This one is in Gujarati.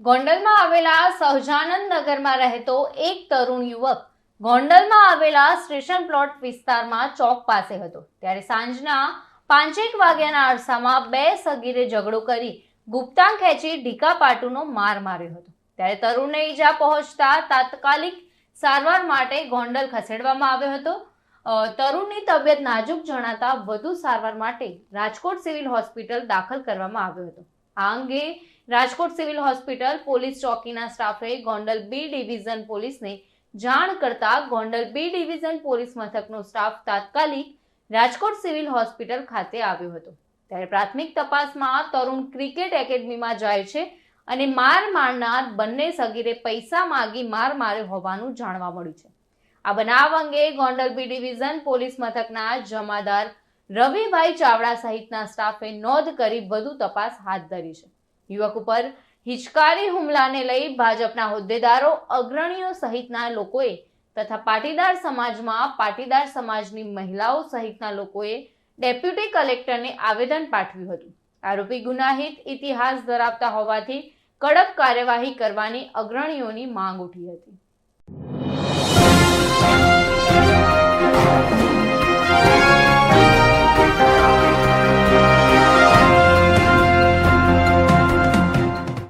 ગોંડલમાં આવેલા સહજાનંદ નગરમાં રહેતો એક તરુણ યુવક ગોંડલમાં આવેલા સ્ટેશન પ્લોટ વિસ્તારમાં ચોક પાસે હતો ત્યારે સાંજના 5 વાગ્યાના અરસામાં બે સગીરે ઝઘડો કરી ગુપ્તાંગ ખેંચી ઢીકાપાટુનો માર માર્યો હતો ત્યારે તરુણને ઈજા પહોંચતા તાત્કાલિક સારવાર માટે ગોંડલ ખસેડવામાં આવ્યો હતો। તરુણની તબિયત નાજુક જણાતા વધુ સારવાર માટે રાજકોટ સિવિલ હોસ્પિટલ દાખલ કરવામાં આવ્યો હતો। આ અંગે રાજકોટ સિવિલ હોસ્પિટલ પોલીસ ચોકીના સ્ટાફે ગોંડલ બી ડિવિઝન પોલીસને જાણ કરતા ગોંડલ બી ડિવિઝન પોલીસ મથકનો સ્ટાફ તાત્કાલિક રાજકોટ સિવિલ હોસ્પિટલ ખાતે આવ્યો હતો। ત્યારે પ્રાથમિક તપાસમાં તરુણ ક્રિકેટ એકેડમીમાં જાય છે અને માર મારનાર બંને સગીરે પૈસા માંગી માર માર્યો હોવાનું જાણવા મળ્યું છે। આ બનાવ અંગે ગોંડલ બી ડિવિઝન પોલીસ મથકના જમાદાર રવિભાઈ ચાવડા સહિતના સ્ટાફે નોંધ કરી વધુ તપાસ હાથ ધરી છે। યુવક ઉપર હિચકારી હુમલાને લઈ ભાજપના હોદ્દેદારો અગ્રણીઓ સહિતના લોકોએ તથા પાટીદાર સમાજની મહિલાઓ સહિતના લોકોએ ડેપ્યુટી કલેક્ટરને આવેદન પાઠવ્યું હતું। આરોપી ગુનાહિત ઇતિહાસ ધરાવતા હોવાથી કડક કાર્યવાહી કરવાની અગ્રણીઓની માંગ ઉઠી હતી।